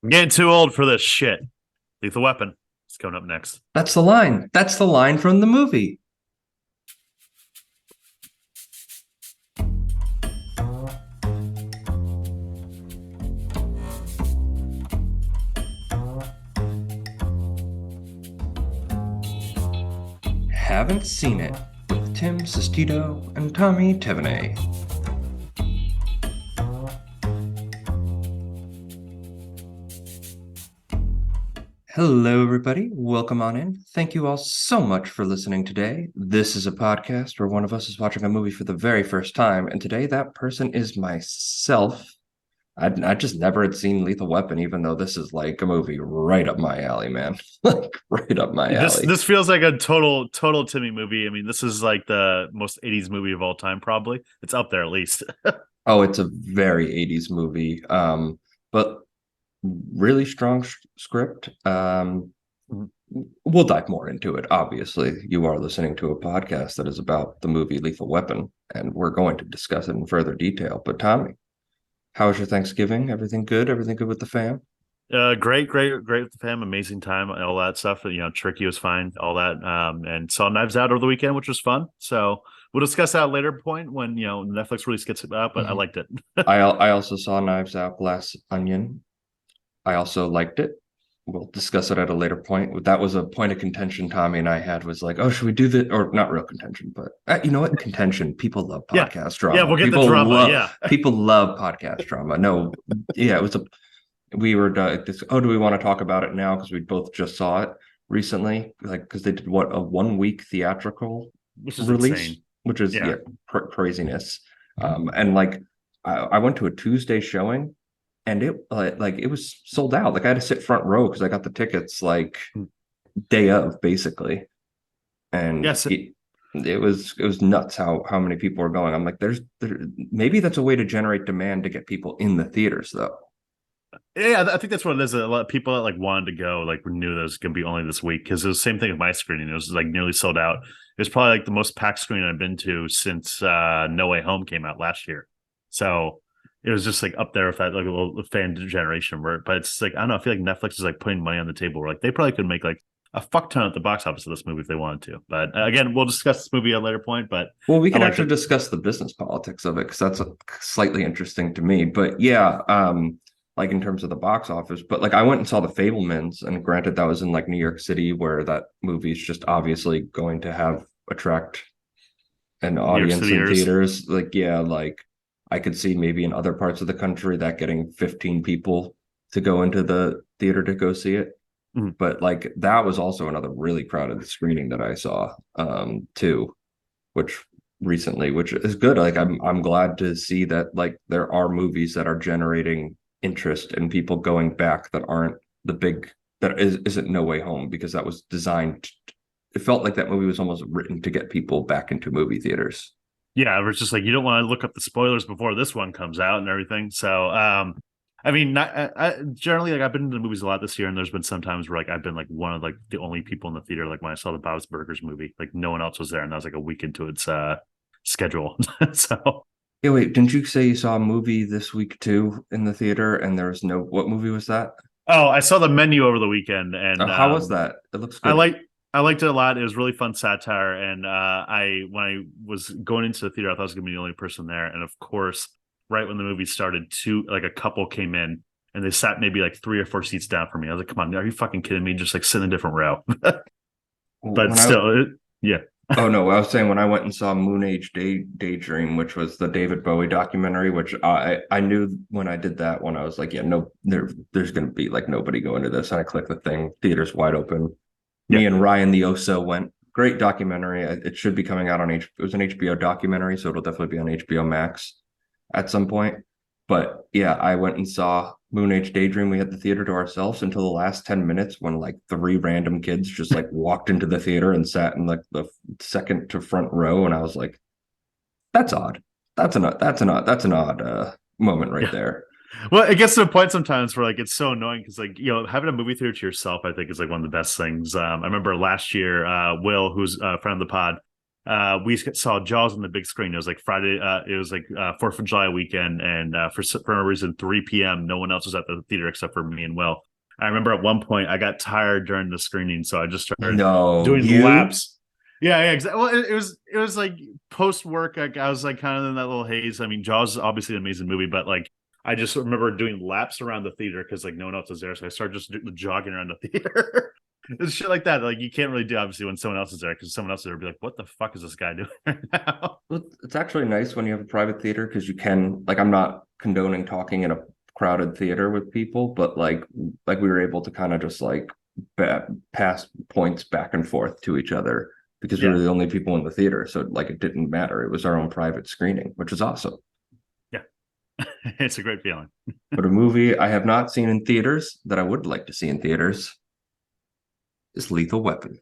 I'm getting too old for this shit. Lethal Weapon. It's coming up next. That's the line. That's the line from the movie. Haven't seen it with Tim Sestito and Tommy Tevenay. Hello, everybody. Welcome on in. Thank you all so much for listening today. This is a podcast where one of us is watching a movie for the very first time, and today that person is myself. I just never had seen Lethal Weapon, even though this is like a movie right up my alley, man. Like right up my This alley. this feels like a total Timmy movie. I mean, this is like the most 80s movie of all time, probably. It's up there at least. Oh, it's a very 80s movie. But really strong script. We'll dive more into it. Obviously, you are listening to a podcast that is about the movie Lethal Weapon, and we're going to discuss it in further detail. But Tommy, how was your Thanksgiving? Everything good? Everything good with the fam? Great with the fam. Amazing time, all that stuff. Tricky was fine, all that. And saw Knives Out over the weekend, which was fun. So we'll discuss that at a later point when Netflix really gets it up. But I Mhm. liked it. I also saw Knives Out, Glass Onion. I also liked it. We'll discuss it at a later point. That was a point of contention Tommy and I had was like, oh, should we do this? Or not real contention, but you know what? Contention. People love Yeah, podcast yeah. drama. We'll get the drama. Yeah, People love podcast drama. No, yeah, it was a we were do we want to talk about it now because we both just saw it recently, like because they did what, a 1 week theatrical which is release, insane. which is Yeah. craziness. And like I went to a Tuesday showing, and it like it was sold out. Like I had to sit front row because I got the tickets like day of, basically. And Yes. it was nuts how many people were going. I'm like, maybe that's a way to generate demand to get people in the theaters though. Yeah, I think that's what it is. A lot of people that like wanted to go, like knew that it was going to be only this week because it was the same thing with my screening. It was like nearly sold out. It was probably like the most packed screening I've been to since No Way Home came out last year. So it was just like up there with that like a little fan generation where, but it's like I don't know. I feel like Netflix is like putting money on the table. Where like they probably could make like a fuck ton at the box office of this movie if they wanted to. But again, we'll discuss this movie at a later point. But Well, we I could liked actually it. discuss the business politics of it because that's slightly interesting to me. But yeah, like in terms of the box office, but like I went and saw The Fablemans, and granted that was in like New York City, where that movie is just obviously going to have attract an New York audience City in years. theaters. Like yeah, like I could see maybe in other parts of the country that getting 15 people to go into the theater to go see it. Mhm. But like that was also another really crowded screening that I saw too, which recently, which is good. Like I'm glad to see that like there are movies that are generating interest and people going back that aren't the big that isn't No Way Home, because that was designed. It felt like that movie was almost written to get people back into movie theaters. Yeah, it's just like you don't want to look up the spoilers before this one comes out and everything. So, I mean, generally, like I've been to the movies a lot this year, and there's been some times where like I've been like one of like the only people in the theater. Like when I saw the Bob's Burgers movie, like no one else was there, and that was like a week into its schedule. So, Yeah, wait, didn't you say you saw a movie this week too in the theater and there was no, what movie was that? oh, I saw the menu over the weekend, Oh, and how was that? It looks I good. like I liked it a lot. It was really fun satire, and I when I was going into the theater, I thought I was gonna be the only person there, and of course, right when the movie started, two like a couple came in, and they sat maybe like 3 or 4 seats down from me. I was like, "Come on, are you fucking kidding me? Just like sit in a different row." But When I still, yeah, Oh no, I was saying when I went and saw Moon Age Daydream, which was the David Bowie documentary, which I knew when I did that one, I was like, yeah, no, there's gonna be like nobody going to this. And I clicked the thing, theater's wide open. yeah, Me and Ryan the Oso went. Great documentary. It should be coming out on It was an HBO documentary, so it'll definitely be on HBO Max at some point. But yeah, I went and saw Moon Age Daydream. We had the theater to ourselves until the last 10 minutes when like three random kids just like walked into the theater and sat in like the second to front row. And I was like, that's odd. That's an odd moment right yeah. there. Well, it gets to a point sometimes where like it's so annoying because like having a movie theater to yourself, I think is like one of the best things. I remember last year, Will, who's a friend of the pod, We saw Jaws on the big screen. It was like Friday. It was like 4th of July weekend, and for a reason, 3 p.m. No one else was at the theater except for me and Will. I remember at one point I got tired during the screening, so I just started No, doing you? laps. Yeah, exactly. Well, it was like post work. Like, I was like kind of in that little haze. I mean, Jaws is obviously an amazing movie, but like I just remember doing laps around the theater because like no one else was there, so I started just jogging around the theater. It's shit like that. Like you can't really do obviously when someone else is there because someone else is there will be like, "What the fuck is this guy doing right now?" Well, it's actually nice when you have a private theater because you can, like, I'm not condoning talking in a crowded theater with people, but like we were able to kind of just like pass points back and forth to each other because we Yeah, were the only people in the theater. So like it didn't matter. It was our own private screening, which is awesome. yeah, it's a great feeling. But a movie I have not seen in theaters that I would like to see in theaters is Lethal Weapon.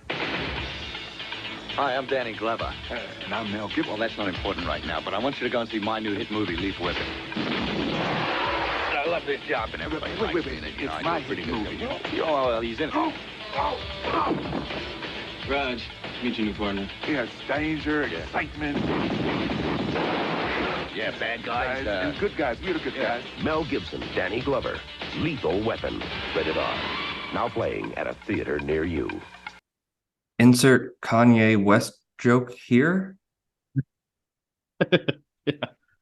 Hi, I'm Danny Glover. And I'm Mel Gibson. Well, that's not important right now, but I want you to go and see my new hit movie, Lethal Weapon. I love this job, and everybody Wait, likes wait, me in it. it's You know, I do my a pretty hit good movie. job. Oh, well, he's in it. Raj, meet your new partner. Yes, danger, excitement, Yeah, bad guys. and good guys. We're the good guys. Mel Gibson, Danny Glover, Lethal Weapon, rated R. Now playing at a theater near you. Insert Kanye West joke here. Yeah.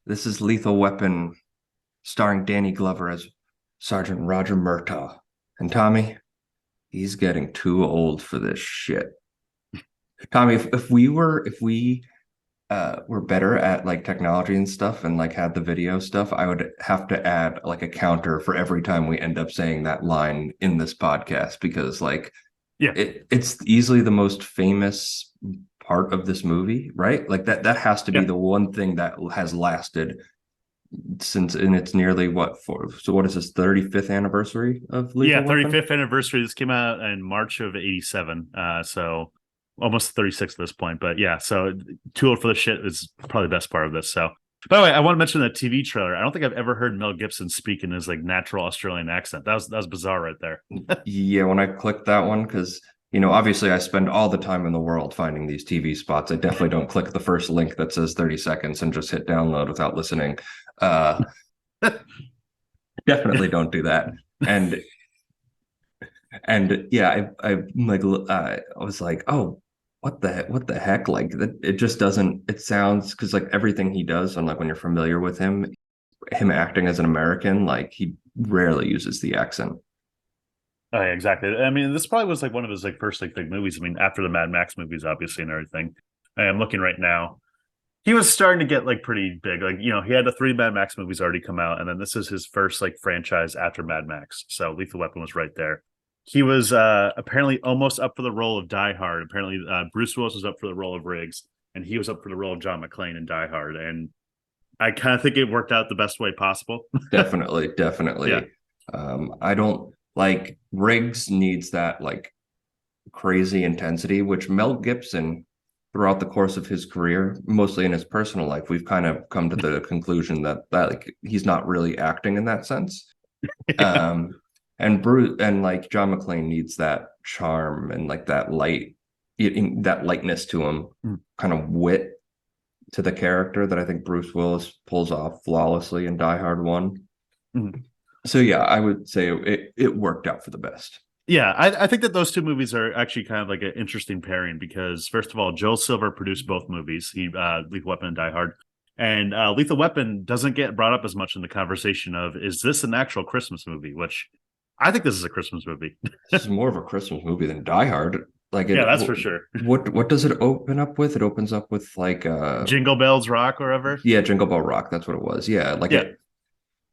This is Lethal Weapon, starring Danny Glover as Sergeant Roger Murtaugh. And Tommy, he's getting too old for this shit. Tommy, if we were better at like technology and stuff and like had the video stuff, I would have to add like a counter for every time we end up saying that line in this podcast because like Yeah. it's easily the most famous part of this movie, right? Like that has to be Yeah. the one thing that has lasted since, and it's nearly what is this 35th anniversary of Lethal Yeah, Weapon? 35th anniversary. This came out in March of '87. So almost 36 at this point. But yeah, so Too Old for the Shit is probably the best part of this. So, by the way, I want to mention that TV trailer. I don't think I've ever heard Mel Gibson speak in his like natural Australian accent. That was bizarre right there. Yeah, when I clicked that one, because obviously I spend all the time in the world finding these TV spots. I definitely don't click the first link that says 30 seconds and just hit download without listening. Definitely don't do that. And yeah, I like I was like, oh, what the heck? Like it just doesn't. It sounds because like everything he does, and like when you're familiar with him acting as an American, like he rarely uses the accent. Oh, yeah, exactly. I mean, this probably was like one of his like first like big movies. I mean, after the Mad Max movies, obviously, and everything. I'm looking right now. He was starting to get like pretty big. Like, he had the 3 Mad Max movies already come out, and then this is his first like franchise after Mad Max. So Lethal Weapon was right there. He was apparently almost up for the role of Die Hard. Apparently, Bruce Willis was up for the role of Riggs, and he was up for the role of John McClane in Die Hard. And I kind of think it worked out the best way possible. Definitely. Yeah. I don't like Riggs needs that like crazy intensity, which Mel Gibson throughout the course of his career, mostly in his personal life, we've kind of come to the conclusion that like he's not really acting in that sense. Yeah. And Bruce and like John McClane needs that charm and like that lightness to him, kind of wit to the character that I think Bruce Willis pulls off flawlessly in Die Hard 1. Mhm. So yeah, I would say it worked out for the best. Yeah, I think that those two movies are actually kind of like an interesting pairing because, first of all, Joel Silver produced both movies, Lethal Weapon and Die Hard. And Lethal Weapon doesn't get brought up as much in the conversation of, is this an actual Christmas movie? Which I think this is a Christmas movie. This is more of a Christmas movie than Die Hard. Like Yeah, that's for sure. What does it open up with? It opens up with like Jingle Bells Rock or whatever. Yeah, Jingle Bell Rock. That's what it was. Yeah, like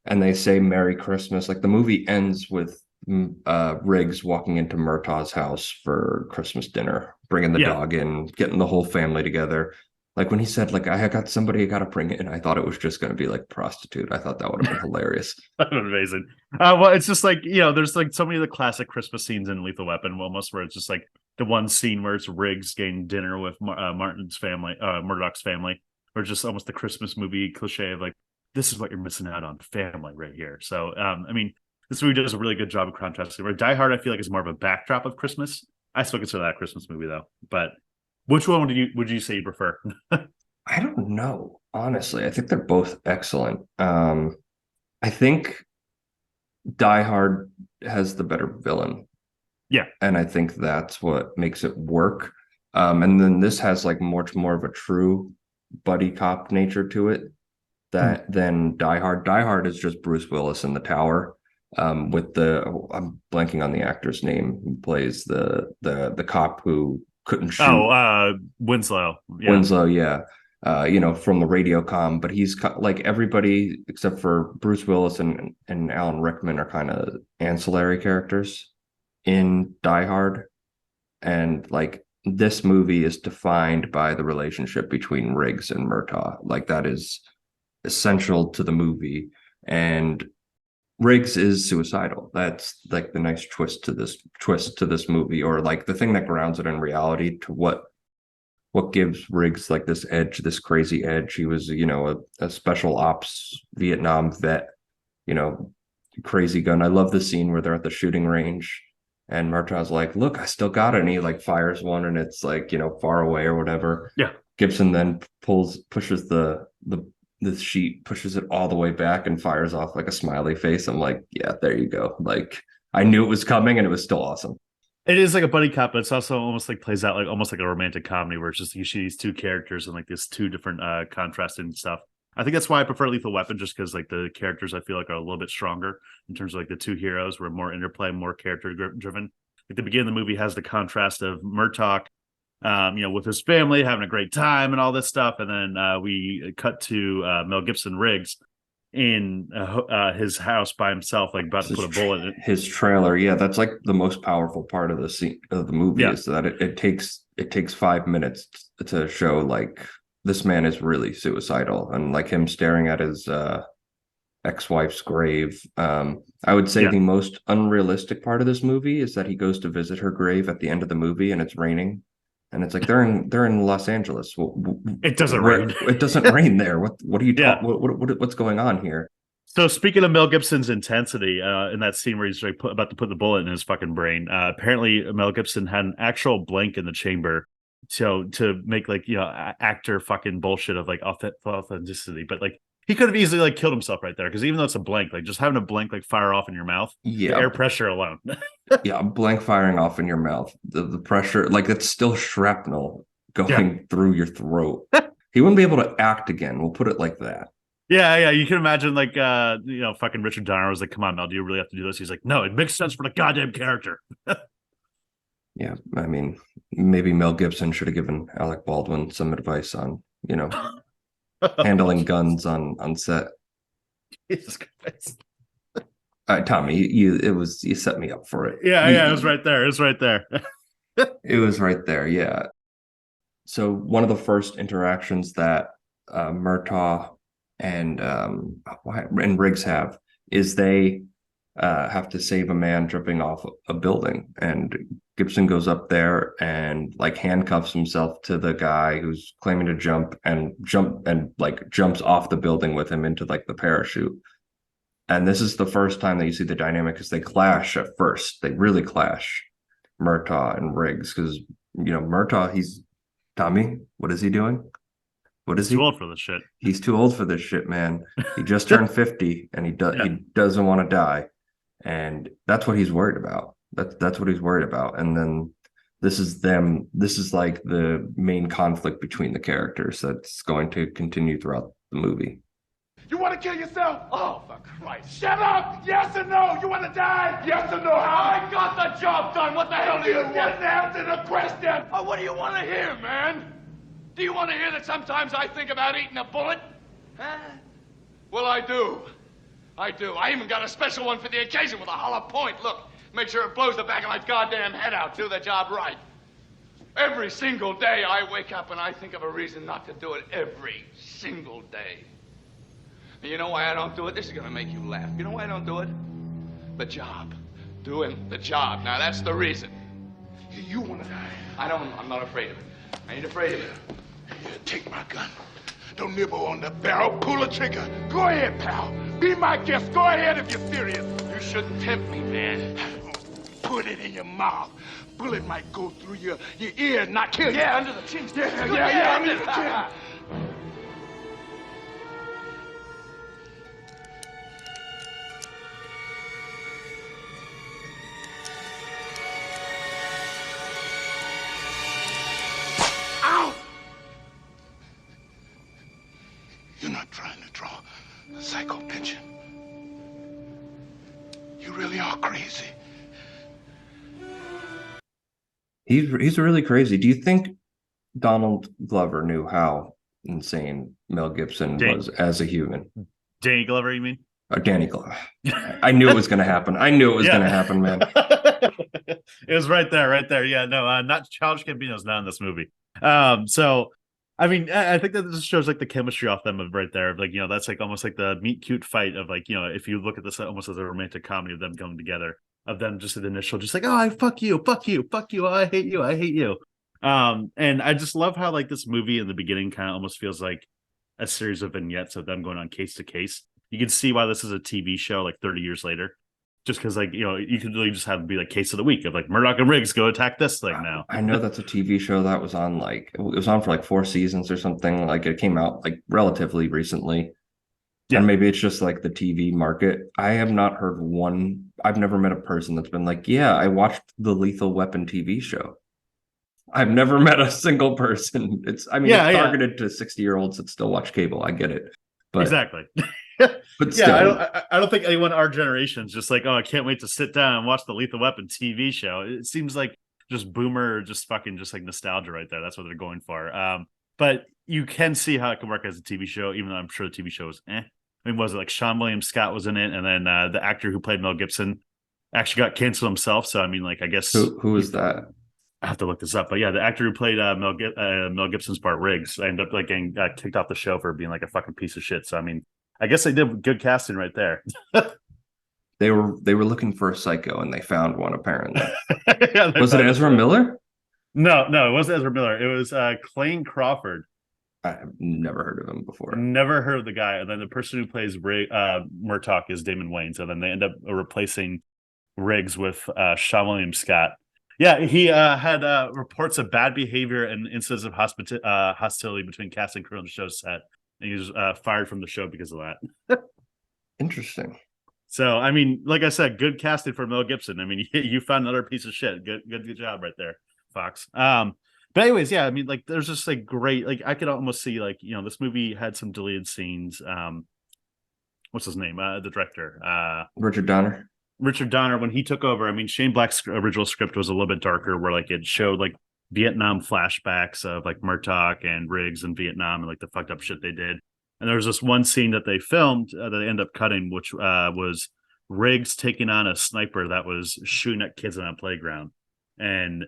and they say Merry Christmas. Like the movie ends with Riggs walking into Murtaugh's house for Christmas dinner, bringing the dog in, getting the whole family together. Like when he said, like, I got somebody I got to bring in, I thought it was just going to be like prostitute. I thought that would have been hilarious. Amazing. Well, it's just like, there's like so many of the classic Christmas scenes in Lethal Weapon, almost where it's just like the one scene where it's Riggs getting dinner with Martin's family, Murdoch's family, or just almost the Christmas movie cliche of like, this is what you're missing out on, family right here. So, I mean, this movie does a really good job of contrasting. Where Die Hard, I feel like, is more of a backdrop of Christmas. I still consider that a Christmas movie, though. But Which one would you say you prefer? I don't know, honestly. I think they're both excellent. I think Die Hard has the better villain. Yeah. And I think that's what makes it work. And then this has like much more of a true buddy cop nature to it than Die Hard. Die Hard is just Bruce Willis in the tower. With I'm blanking on the actor's name who plays the cop who couldn't shoot. Winslow. Yeah. Winslow, yeah. From the radio comm, but he's like everybody except for Bruce Willis and Alan Rickman are kind of ancillary characters in Die Hard. And like this movie is defined by the relationship between Riggs and Murtaugh. Like that is essential to the movie. And Riggs is suicidal. That's like the nice twist to this movie, or like the thing that grounds it in reality to what gives Riggs like this edge, this crazy edge. He was, a special ops Vietnam vet, crazy gun. I love the scene where they're at the shooting range and Murtaugh's like, look, I still got it. And he like fires one and it's like, far away or whatever. Yeah. Gibson then pushes the sheet, pushes it all the way back and fires off like a smiley face. I'm like, yeah, there you go. Like I knew it was coming and it was still awesome. It is like a buddy cop, but it's also almost like plays out like almost like a romantic comedy where it's just you see these two characters and like these two different contrasting stuff. I think that's why I prefer Lethal Weapon, just because like the characters I feel like are a little bit stronger in terms of like the two heroes were more interplay, more character driven. Like the beginning of the movie has the contrast of Murtaugh, with his family having a great time and all this stuff, and then we cut to Mel Gibson Riggs in his house by himself, like about to put a bullet in it. His trailer, yeah, that's like the most powerful part of the scene of the movie, is that it takes 5 minutes to show like this man is really suicidal, and like him staring at his ex-wife's grave. I would say the most unrealistic part of this movie is that he goes to visit her grave at the end of the movie and it's raining. And it's like they're in Los Angeles. It doesn't rain. It doesn't rain there. What are you talking? What's going on here? So speaking of Mel Gibson's intensity in that scene where he's like about to put the bullet in his fucking brain, apparently Mel Gibson had an actual blank in the chamber, so to make like actor fucking bullshit of like authenticity, but like he could have easily like killed himself right there, because even though it's a blank, like just having a blank like fire off in your mouth, the air pressure alone. Yeah, blank firing off in your mouth, the pressure, like it's still shrapnel going through your throat. He wouldn't be able to act again. We'll put it like that. Yeah. You can imagine like fucking Richard Donner was like, "Come on, Mel, do you really have to do this?" He's like, "No, it makes sense for the goddamn character." Yeah, I mean, maybe Mel Gibson should have given Alec Baldwin some advice on, handling guns on set. Jesus Christ. Tommy, you set me up for it. Yeah, it was right there. It was right there. It was right there. Yeah. So one of the first interactions that Murtaugh and Riggs have is they have to save a man jumping off a building, and Gibson goes up there and like handcuffs himself to the guy who's claiming to jump jumps off the building with him into like the parachute. And this is the first time that you see the dynamic, because they clash at first. They really clash, Murtaugh and Riggs, because Murtaugh, he's Tommy. What is he doing? What is he? Too old for this shit. He's too old for this shit, man. He just turned 50 and he doesn't want to die. And that's what he's worried about. That's what he's worried about. And then this is like the main conflict between the characters that's going to continue throughout the movie. You want to kill yourself? Oh, for Christ. Shut up! Yes or no? You want to die? Yes or no? I got the job done. What the hell do you want? Didn't answer the question. Oh, what do you want to hear, man? Do you want to hear that sometimes I think about eating a bullet? Huh? Well, I do. I even got a special one for the occasion with a hollow point. Look, make sure it blows the back of my goddamn head out. Do the job right. Every single day I wake up and I think of a reason not to do it. Every single day. And you know why I don't do it? This is going to make you laugh. You know why I don't do it? The job. Doing the job. Now, that's the reason. You want to die? I'm not afraid of it. I ain't afraid of it. Here, take my gun. Don't nibble on the barrel. Pull the trigger. Go ahead, pal. Be my guest. Go ahead if you're serious. You shouldn't tempt me, man. Pull put it in your mouth. Bullet might go through your ear, not kill you. Yeah, under the chin. Yeah, under the chin. Ow! You're not trying to draw a psycho picture. You really are crazy. He's really crazy. Do you think Donald Glover knew how insane Mel Gibson was as a human? Danny Glover, you mean? Danny Glover. I knew it was going to happen. I knew it was going to happen, man. It was right there. Yeah, no, not Childish Gambino's not in this movie. So I mean, I think that this shows like the chemistry off them of right there. Like, that's like almost like the meet cute fight of like, if you look at this almost as a romantic comedy of them coming together, of them just the initial, just like, oh, I fuck you, oh, I hate you. And I just love how like this movie in the beginning kind of almost feels like a series of vignettes of them going on case to case. You can see why this is a TV show like 30 years later. Just because, like, you could really just have it be like case of the week of like Murtaugh and Riggs go attack this thing now. I know that's a TV show that was on it was on for like 4 seasons or something. Like it came out like relatively recently. Yeah. And maybe it's just like the TV market. I have not heard I've never met a person that's been like, yeah, I watched the Lethal Weapon TV show. I've never met a single person. It's targeted to 60-year-olds that still watch cable. I get it. But exactly. But still, I don't think anyone our generation is just like, oh, I can't wait to sit down and watch the Lethal Weapon TV show. It seems like just boomer, just fucking just like nostalgia right there. That's what they're going for. But you can see how it can work as a TV show, even though I'm sure the TV show is I mean, was it like Sean William Scott was in it, and then the actor who played Mel Gibson actually got canceled himself. So I mean, like, I guess who is that? I have to look this up, but yeah, the actor who played Mel Gibson's part, Riggs, ended up like getting kicked off the show for being like a fucking piece of shit. So I mean, I guess they did good casting right there. They were looking for a psycho, and they found one apparently. Yeah, was it Ezra Miller? No, it wasn't Ezra Miller. It was Clayne Crawford. I've never heard of him before. Never heard of the guy. And then the person who plays Murtaugh is Damon Wayans. So then they end up replacing Riggs with Sean William Scott. Yeah, he had reports of bad behavior and incidents of hostility between cast and crew on the show's set. And he was fired from the show because of that. Interesting. So, I mean, like I said, good casting for Mel Gibson. I mean, you found another piece of shit. Good job right there, Fox. But anyways, yeah, I mean, like, there's just like great, like, I could almost see like, this movie had some deleted scenes. What's his name? The director, Richard Donner. Richard Donner, when he took over, I mean, Shane Black's original script was a little bit darker, where like it showed like Vietnam flashbacks of like Murtaugh and Riggs in Vietnam and like the fucked up shit they did. And there was this one scene that they filmed that they ended up cutting, which was Riggs taking on a sniper that was shooting at kids on a playground. And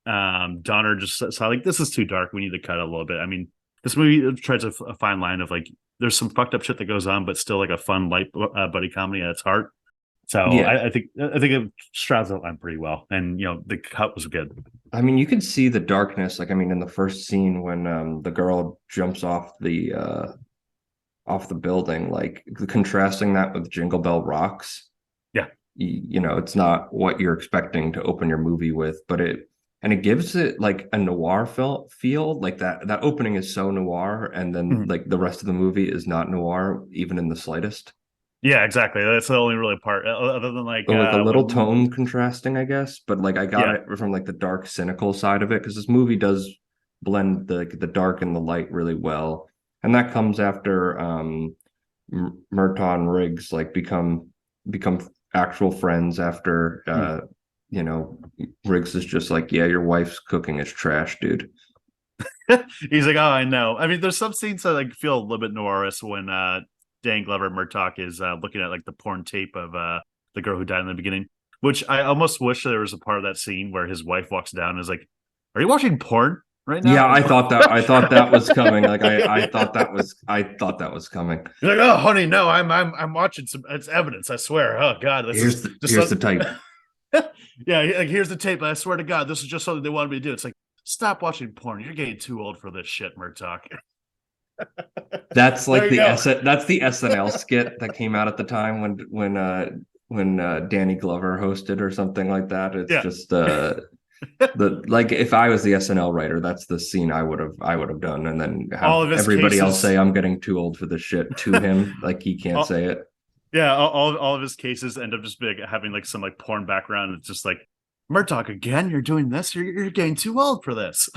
Donner just saw like, this is too dark. We need to cut it a little bit. I mean, this movie tries a fine line of like, there's some fucked up shit that goes on, but still like a fun, light buddy comedy at its heart. So yeah. I think it straddles that line pretty well. And, the cut was good. I mean, you could see the darkness. Like, I mean, in the first scene when the girl jumps off the building, like contrasting that with Jingle Bell Rocks. Yeah. It's not what you're expecting to open your movie with, but it gives it like a noir feel. Like that opening is so noir. And then like the rest of the movie is not noir, even in the slightest. Yeah, exactly. That's the only really part, other than like a little tone contrasting, I guess. But like I got it from like the dark, cynical side of it, because this movie does blend the dark and the light really well, and that comes after Murtaugh and Riggs like become actual friends after Riggs is just like, yeah, your wife's cooking is trash, dude. He's like, oh, I know. I mean, there's some scenes that like feel a little bit noirish when Dan Glover Murtaugh is looking at like the porn tape of the girl who died in the beginning, which I almost wish there was a part of that scene where his wife walks down and is like, are you watching porn right now? Yeah, I thought that was coming. Like I thought that was coming. You're like, oh honey, no, I'm watching some, it's evidence, I swear. Oh god, here's the tape. Yeah, like here's the tape. I swear to God, this is just something they wanted me to do. It's like, stop watching porn. You're getting too old for this shit, Murtaugh. That's like that's the SNL skit that came out at the time when when Danny Glover hosted or something like that. It's Yeah. just the like if I was the SNL writer, that's the scene I would have done, and then All have of his everybody else cases, say I'm getting too old for this shit to him, like he can't all, say it. yeah, all of his cases end up just like having like some like porn background. It's just like Murtaugh again. You're doing this. You're getting too old for this.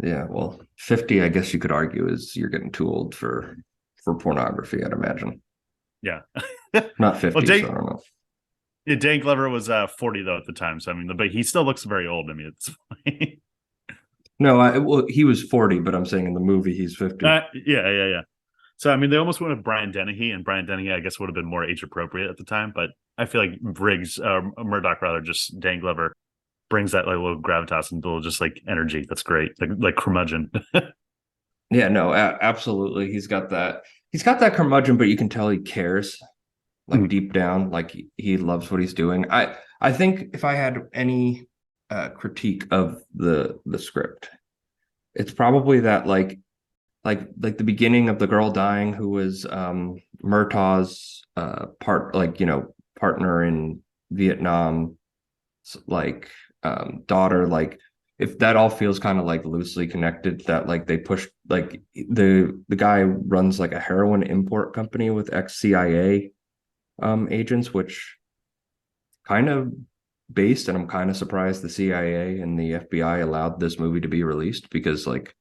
Yeah, well, 50, I guess you could argue is you're getting too old for pornography, I'd imagine. Yeah. Not Well, 50, so I don't know. yeah, Dan Glover was 40 though at the time. So I mean, but he still looks very old. I mean, it's funny. No, well, he was 40, but I'm saying in the movie he's 50. Yeah. So I mean, they almost went with Brian Dennehy, and Brian Dennehy, I guess, would have been more age appropriate at the time. But I feel like Murdoch rather, just Dan Glover brings that like little gravitas and little just like energy. That's great, like curmudgeon. Yeah, no, absolutely. He's got that curmudgeon, but you can tell he cares, like deep down, like he loves what he's doing. I think if I had any critique of the script, it's probably that like the beginning of the girl dying who was Murtaugh's partner in Vietnam, like daughter, like if that all feels kind of like loosely connected, that like they push, like the guy runs like a heroin import company with ex-CIA agents, which kind of based, and I'm kind of surprised the CIA and the FBI allowed this movie to be released, because like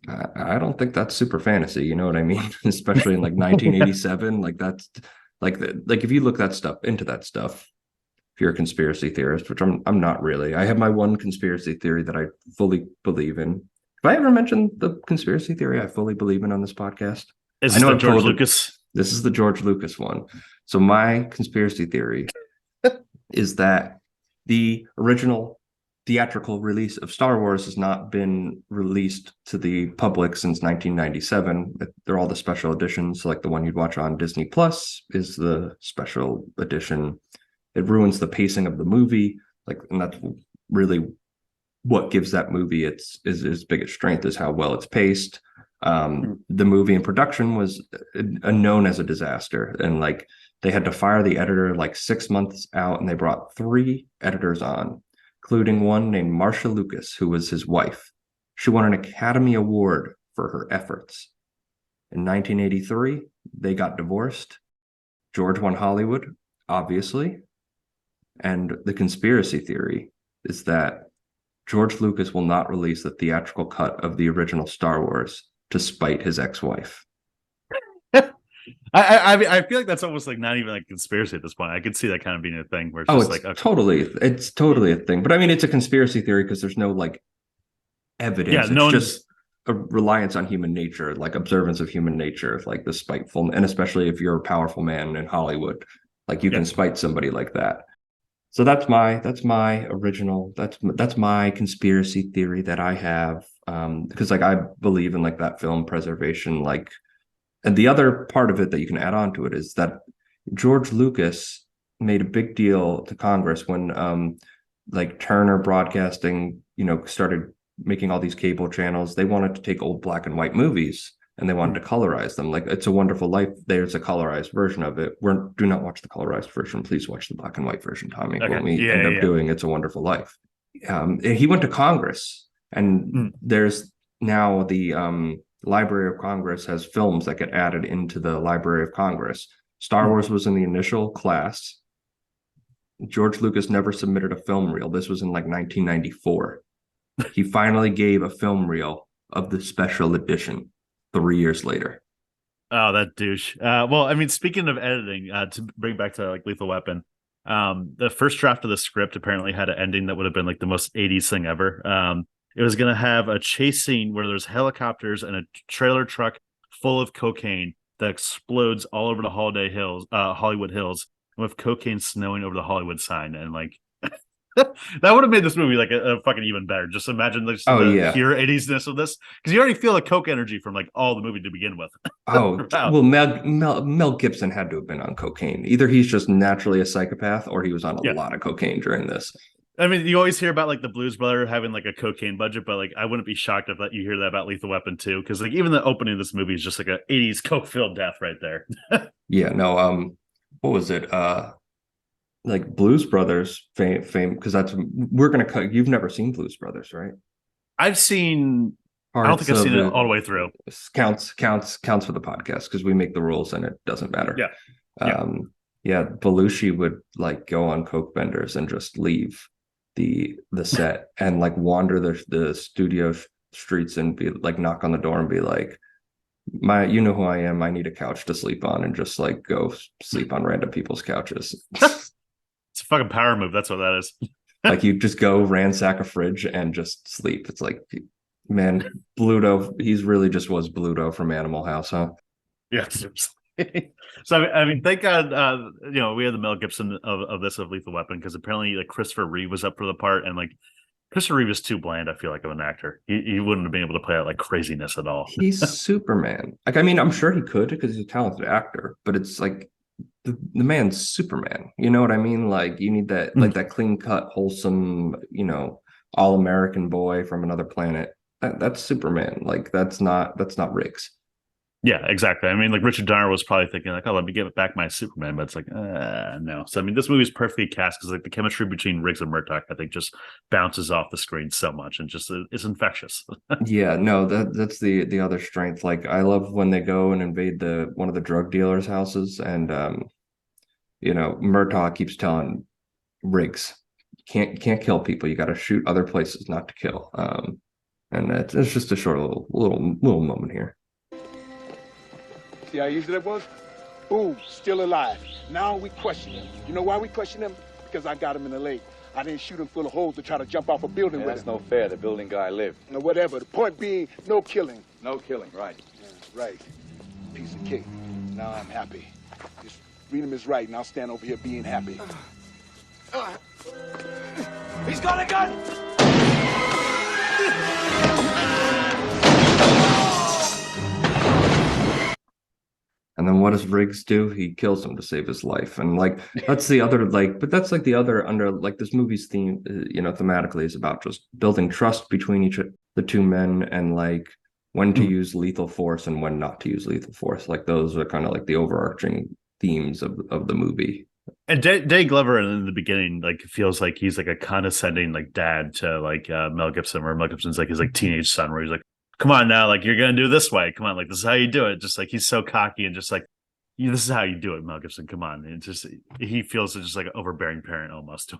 I don't think that's super fantasy, you know what I mean? Especially in like 1987, like that's like if you look that stuff into that stuff, if you're a conspiracy theorist, which I'm not really. I have my one conspiracy theory that I fully believe in. Have I ever mentioned the conspiracy theory I fully believe in on this podcast? Is I this know the I've George told it. Lucas? This is the George Lucas one. So my conspiracy theory is that the original theatrical release of Star Wars has not been released to the public since 1997. They're all the special editions, like the one you'd watch on Disney Plus is the special edition. It ruins the pacing of the movie, like, and that's really what gives that movie its biggest strength, is how well it's paced. The movie in production was known as a disaster, and like they had to fire the editor like 6 months out, and they brought 3 editors on, including one named Marcia Lucas, who was his wife. She won an Academy Award for her efforts. In 1983, they got divorced. George won Hollywood, obviously. And the conspiracy theory is that George Lucas will not release the theatrical cut of the original Star Wars to spite his ex-wife. I feel like that's almost like not even like a conspiracy at this point. I could see that kind of being a thing where it's just like okay. It's totally a thing. But I mean, it's a conspiracy theory because there's no like evidence. It's just a reliance on human nature, like observance of human nature, like the spiteful, and especially if you're a powerful man in Hollywood, like you can spite somebody like that. So that's my original, that's my conspiracy theory that I have, because like I believe in like that film preservation, like, and the other part of it that you can add on to it is that George Lucas made a big deal to Congress when like Turner Broadcasting, started making all these cable channels. They wanted to take old black and white movies and they wanted to colorize them. Like It's a Wonderful Life, there's a colorized version of it. Do not watch the colorized version. Please watch the black and white version, Tommy. Okay. When we end up doing It's a Wonderful Life. He went to Congress, and there's now the Library of Congress has films that get added into the Library of Congress. Star Wars was in the initial class. George Lucas never submitted a film reel. This was in like 1994. He finally gave a film reel of the special edition 3 years later. Oh, that douche. Well, I mean, speaking of editing, to bring back to like Lethal Weapon, the first draft of the script apparently had an ending that would have been like the most 80s thing ever. It was going to have a chase scene where there's helicopters and a trailer truck full of cocaine that explodes all over the Hollywood Hills, with cocaine snowing over the Hollywood sign. And like, that would have made this movie like a fucking even better. Just imagine the pure 80s-ness of this, because you already feel the coke energy from like all the movie to begin with. Well, Mel Gibson had to have been on cocaine. Either he's just naturally a psychopath, or he was on a lot of cocaine during this. I mean, you always hear about like the Blues Brother having like a cocaine budget, but like I wouldn't be shocked if you hear that about Lethal Weapon too, because like even the opening of this movie is just like a 80s coke-filled death right there. Yeah, no. What was it? like Blues Brothers fame because that's we're gonna cut. You've never seen Blues Brothers, right? I've seen. I don't Parts think I've of seen it it all the way through. counts for the podcast because we make the rules and it doesn't matter. Yeah. Yeah. Yeah, Belushi would like go on coke benders and just leave the set and like wander the studio streets and be like knock on the door and be like, you know who I am, I need a couch to sleep on, and just like go sleep on random people's couches. It's a fucking power move. That's what that is. Like you just go ransack a fridge and just sleep. It's like, man, Bluto, he's really just was Bluto from Animal House, huh? Yeah. So I mean, thank God, we had the Mel Gibson of Lethal Weapon, because apparently like Christopher Reeve was up for the part, and like Christopher Reeve is too bland, I feel like, of an actor. He wouldn't have been able to play out like craziness at all. He's Superman. Like, I mean, I'm sure he could because he's a talented actor, but it's like the man's Superman. You know what I mean? Like you need that like that clean cut, wholesome, all American boy from another planet. That's Superman. Like that's not Riggs. Yeah, exactly. I mean, like Richard Donner was probably thinking like, oh, let me give back my Superman, but it's like, no. So I mean, this movie's perfectly cast because like the chemistry between Riggs and Murtaugh, I think, just bounces off the screen so much and just is infectious. Yeah, no, that's the other strength. Like I love when they go and invade one of the drug dealers' houses, and Murtaugh keeps telling Riggs, you can't kill people. You got to shoot other places, not to kill. And it's just a short little moment here. See how easy that was? Boom, still alive. Now we question him. You know why we question him? Because I got him in the leg. I didn't shoot him full of holes to try to jump off a building with him. That's no fair. The building guy lived. Or whatever. The point being, no killing. No killing, right. Yeah, right. Piece of cake. Now I'm happy. Just read him his right, and I'll stand over here being happy. He's got a gun! And then what does Riggs do? He kills him to save his life. And like that's the other but that's like the other under like this movie's theme, thematically is about just building trust between the two men, and like when to use lethal force and when not to use lethal force. Like those are kind of like the overarching themes of the movie. And Danny Glover in the beginning like feels like he's like a condescending like dad to like Mel Gibson, where Mel Gibson's like his like teenage son, where he's like, come on now, like you're gonna do this way. Come on, like this is how you do it. Just like he's so cocky and just like, this is how you do it, Mel Gibson. Come on. And just he feels just like an overbearing parent almost.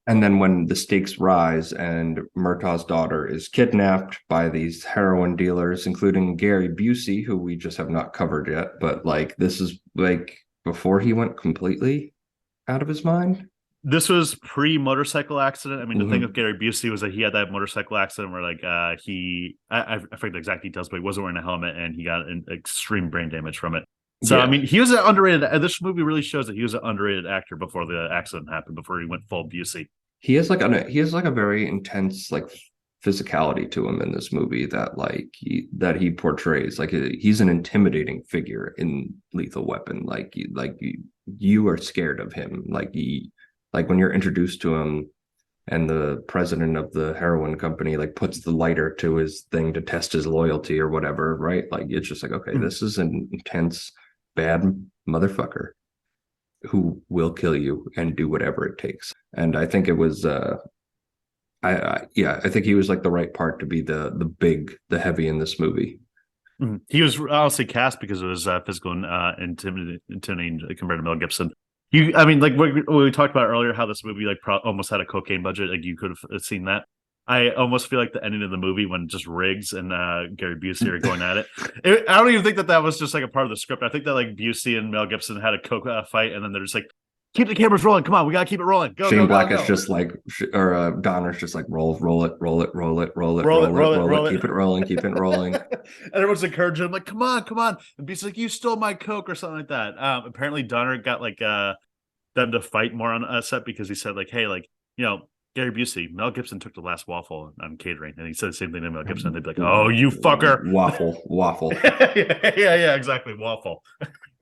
And then when the stakes rise and Murtaugh's daughter is kidnapped by these heroin dealers, including Gary Busey, who we just have not covered yet, but like this is like before he went completely out of his mind. This was pre-motorcycle accident. I mean, the thing with Gary Busey was that he had that motorcycle accident where, like, I forget the exact details, but he wasn't wearing a helmet and he got an extreme brain damage from it. So, yeah. I mean, he was an underrated. This movie really shows that he was an underrated actor before the accident happened, before he went full Busey. He has like a very intense like physicality to him in this movie that like he portrays. Like he's an intimidating figure in Lethal Weapon. Like you are scared of him. Like when you're introduced to him and the president of the heroin company like puts the lighter to his thing to test his loyalty or whatever, right? Like it's just like, okay, this is an intense, bad motherfucker who will kill you and do whatever it takes. And I think it was I think he was like the right part to be the heavy in this movie. He was honestly cast because of his physical and intimidating compared to Mel Gibson. Like what we talked about earlier, how this movie like almost had a cocaine budget. Like you could have seen that. I almost feel like the ending of the movie when just Riggs and Gary Busey are going at it. I don't even think that was just like a part of the script. I think that like Busey and Mel Gibson had a coke fight, and then they're just like, keep the cameras rolling. Come on, we gotta keep it rolling. Go. Shane go, Black go, is go. just like, or Donner's just like roll it, keep it rolling. And everyone's encouraging him like, come on. And Busey's like, you stole my coke or something like that. Apparently Donner got like them to fight more on a set because he said like, hey, like Gary Busey, Mel Gibson took the last waffle on catering, and he said the same thing to Mel Gibson. They'd be like, "Oh, you fucker!" Waffle. yeah, exactly, waffle.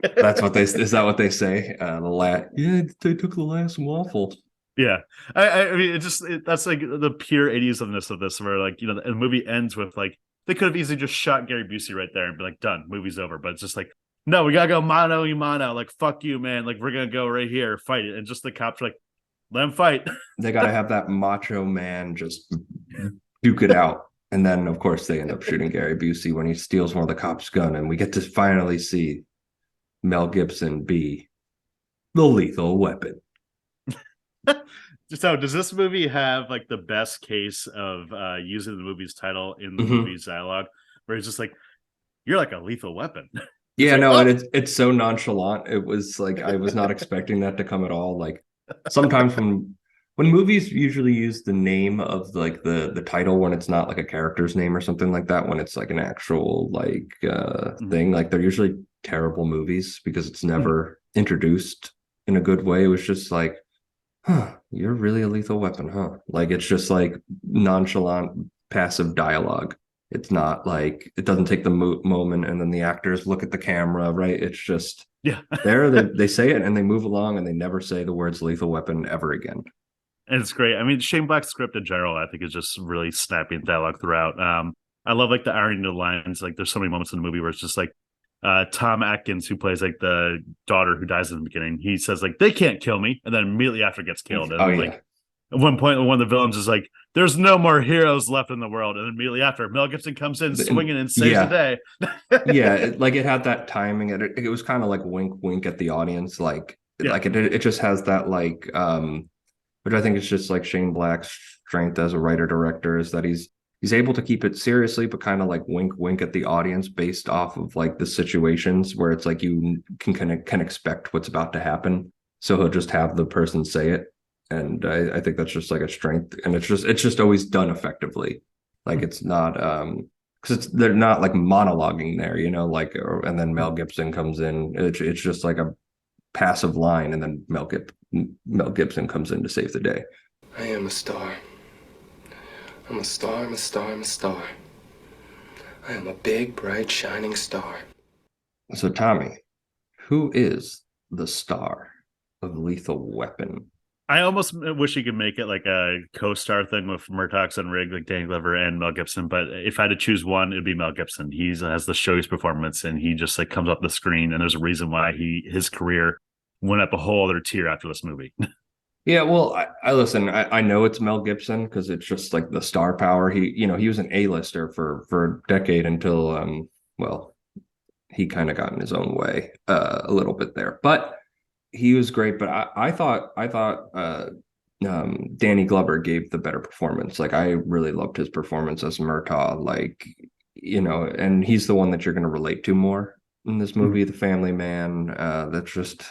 Is that what they say? They took the last waffle. Yeah, I mean, that's like the pure 80s-ness of this, where like the movie ends with like they could have easily just shot Gary Busey right there and be like, done, movie's over. But it's just like no, we gotta go mano a mano. Like, fuck you, man. Like, we're gonna go right here, fight it. And just the cops are like, let him fight. They got to have that macho man just duke it out. And then, of course, they end up shooting Gary Busey when he steals one of the cops' gun. And we get to finally see Mel Gibson be the Lethal Weapon. So does this movie have like the best case of using the movie's title in the Mhm. movie's dialogue, where it's just like, you're like a lethal weapon? Yeah, like, no, oh! and it's so nonchalant. It was like I was not expecting that to come at all. Like sometimes when movies usually use the name of like the title when it's not like a character's name or something like that, when it's like an actual like thing, like they're usually terrible movies because it's never introduced in a good way. It was just like, huh, you're really a lethal weapon, huh? Like it's just like nonchalant, passive dialogue. It's not like it doesn't take the moment and then the actors look at the camera, right? It's just Yeah. they say it and they move along and they never say the words lethal weapon ever again. And it's great. I mean, Shane Black's script in general, I think, is just really snappy and dialogue throughout. I love like the irony of the lines. Like, there's so many moments in the movie where it's just like Tom Atkins, who plays like the daughter who dies in the beginning, he says like, "They can't kill me," and then immediately after gets killed. And Oh yeah. like at one point, one of the villains is like, "There's no more heroes left in the world," and immediately after, Mel Gibson comes in swinging and saves the day. Yeah, it had that timing. It was kind of like wink, wink at the audience. Like Yeah. like it just has that like which I think is just like Shane Black's strength as a writer director is that he's able to keep it seriously, but kind of like wink, wink at the audience based off of like the situations where it's like you can expect what's about to happen. So he'll just have the person say it, and I think that's just like a strength, and it's just always done effectively. Like it's not because they're not like monologuing there, you know, like and then Mel Gibson comes in. It's just like a passive line, and then Mel Gibson comes in to save the day. I am a star. I'm a star, I'm a star, I'm a star. I am a big, bright, shining star. So, Tommy, who is the star of Lethal Weapon? I almost wish he could make it like a co-star thing with Murtaugh and Riggs, like Danny Glover and Mel Gibson. But if I had to choose one, it'd be Mel Gibson. He has the showiest performance, and he just like comes up the screen. And there's a reason why his career went up a whole other tier after this movie. Yeah, well, I listen. I know it's Mel Gibson because it's just like the star power. He was an A-lister for a decade until well, he kind of got in his own way a little bit there, but he was great. But I thought Danny Glover gave the better performance. Like I really loved his performance as Murtaugh. Like and he's the one that you're going to relate to more in this movie, the family man. That's just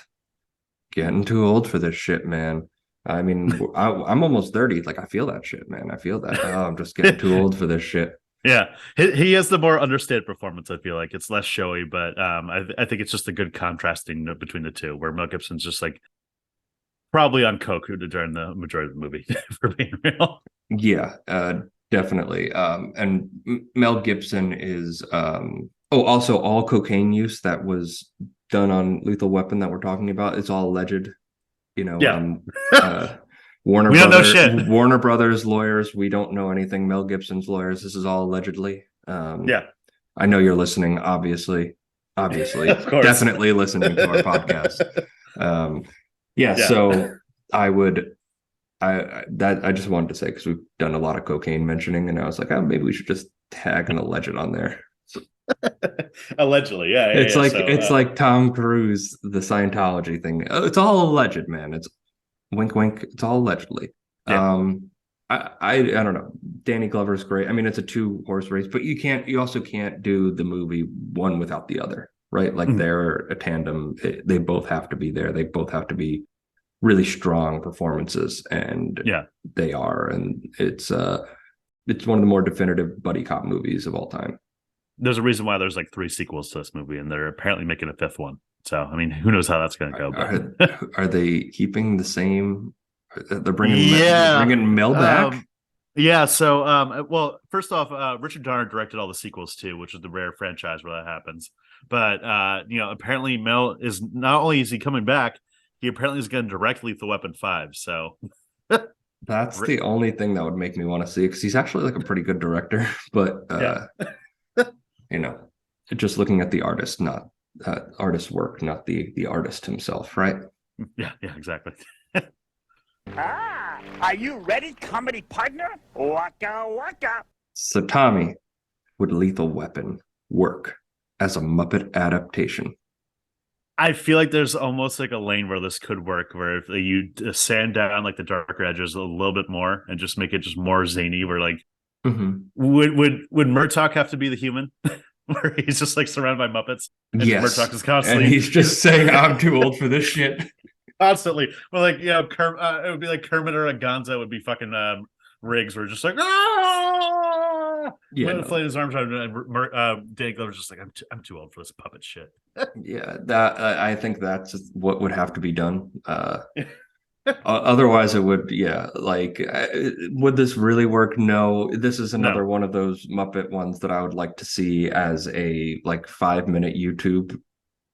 getting too old for this shit, man. I mean, I'm almost 30. Like, I feel that shit, man. I feel that. Oh, I'm just getting too old for this shit. Yeah, he has the more understated performance. I feel like it's less showy, but I think it's just a good contrasting note between the two, where Mel Gibson's just like probably on coke during the majority of the movie, for being real. Yeah, definitely. And Mel Gibson is also all cocaine use that was done on Lethal Weapon that we're talking about. It's all alleged. Yeah. Warner We don't know Brothers, shit. Warner Brothers lawyers, we don't know anything. Mel Gibson's lawyers, this is all allegedly. Yeah. I know you're listening, obviously, Of course. definitely listening to our podcast. Yeah, so I just wanted to say, because we've done a lot of cocaine mentioning, and I was like, oh, maybe we should just tag an alleged on there. Allegedly, yeah. It's like Tom Cruise, the Scientology thing. It's all alleged, man. It's wink, wink. It's all allegedly. Yeah. I don't know. Danny Glover's great. I mean, it's a 2-horse race, but you also can't do the movie one without the other, right? Like they're a tandem. They both have to be there. They both have to be really strong performances, and they are. And it's one of the more definitive buddy cop movies of all time. There's a reason why there's like 3 sequels to this movie, and they're apparently making a 5th one. So, I mean, who knows how that's going to go? But are they keeping the same? They're bringing Mel back. Yeah. So, well, first off, Richard Donner directed all the sequels too, which is the rare franchise where that happens. But apparently Mel is not only is he coming back, he apparently is going to direct Lethal Weapon 5. So that's the only thing that would make me want to see it, because he's actually like a pretty good director. But just looking at the artist, not artist's work, not the artist himself, right? Yeah, exactly. Are you ready, comedy partner? Waka waka. So, Tommy, would Lethal Weapon work as a Muppet adaptation? I feel like there's almost like a lane where this could work, where if you sand down like the darker edges a little bit more and just make it just more zany. Where like, would Murtaugh have to be the human, where he's just like surrounded by Muppets, and Yes, Murtaugh is constantly, and he's just saying, "I'm too old for this shit." constantly. Well, like it would be like Kermit or a Gonzo would be fucking Riggs. We're just like flaying his arms around, and Danny Glover's just like, I'm too old for this puppet shit. Yeah, that I think that's what would have to be done. Otherwise, it would, yeah. Like, would this really work? No. This is another one of those Muppet ones that I would like to see as a like 5-minute YouTube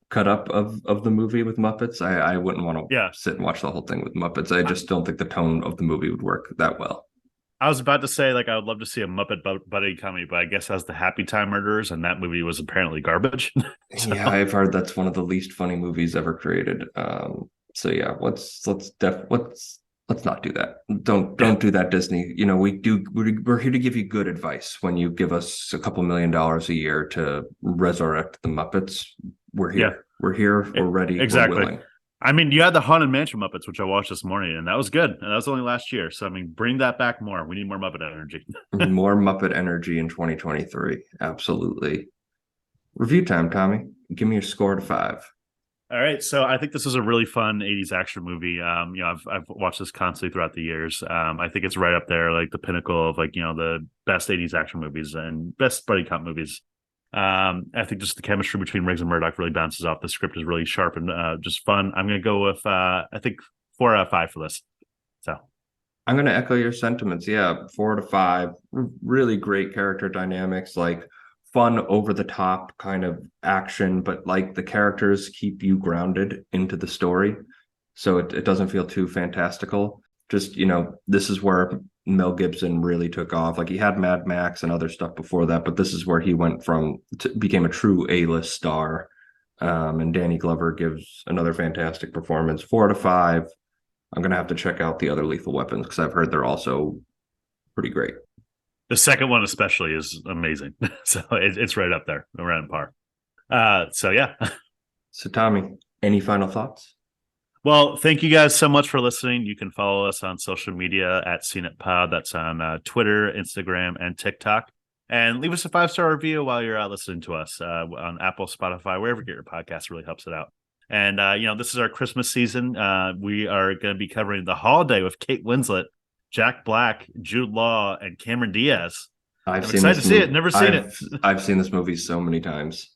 cut up of the movie with Muppets. I wouldn't want to sit and watch the whole thing with Muppets. I just don't think the tone of the movie would work that well. I was about to say, like, I would love to see a Muppet buddy comedy, but I guess that's the Happy Time Murderers, and that movie was apparently garbage. So. Yeah, I've heard that's one of the least funny movies ever created. So yeah, let's not do that. Don't do that, Disney. You know, we're here to give you good advice. When you give us a couple $1 million a year to resurrect the Muppets, we're here. Yeah. We're here. We're ready. Exactly. We're willing. I mean, you had the Haunted Mansion Muppets, which I watched this morning, and that was good. And that was only last year. So, I mean, bring that back more. We need more Muppet energy. More Muppet energy in 2023. Absolutely. Review time, Tommy. Give me your score to 5. All right. So I think this is a really fun 80s action movie. You know, I've watched this constantly throughout the years. I think it's right up there, like the pinnacle of like, you know, the best 80s action movies and best buddy cop movies. I think just the chemistry between Riggs and Murtaugh really bounces off. The script is really sharp and just fun. I'm going to go with, I think 4 out of 5 for this. So I'm going to echo your sentiments. Yeah. 4 to 5, really great character dynamics, like fun over the top kind of action, but like the characters keep you grounded into the story. So it doesn't feel too fantastical. Just, you know, this is where Mel Gibson really took off. Like, he had Mad Max and other stuff before that, but this is where he went became a true A-list star. And Danny Glover gives another fantastic performance. 4 out of 5. I'm going to have to check out the other Lethal Weapons because I've heard they're also pretty great. The second one especially is amazing. So it's right up there, around par. So yeah. So Tommy, any final thoughts? Well, thank you guys so much for listening. You can follow us on social media at CNETPod. That's on Twitter, Instagram, and TikTok. And leave us a 5-star review while you're listening to us on Apple, Spotify, wherever you get your podcast. Really helps it out. And, you know, this is our Christmas season. We are going to be covering The Holiday with Kate Winslet, Jack Black, Jude Law, and Cameron Diaz. I'm excited to see it. Never seen it. I've seen this movie so many times.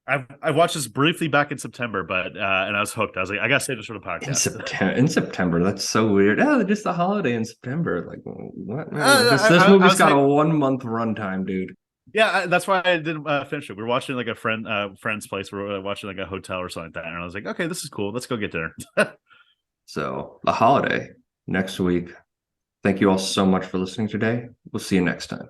I watched this briefly back in September, but and I was hooked. I was like, I gotta save this for the podcast. In September, that's so weird. Oh, just the holiday in September. Like, what? This movie's got a 1-month runtime, dude. Yeah, that's why I didn't finish it. We were watching like a friend's place. We were watching like a hotel or something like that, and I was like, okay, this is cool. Let's go get dinner. So the holiday next week. Thank you all so much for listening today. We'll see you next time.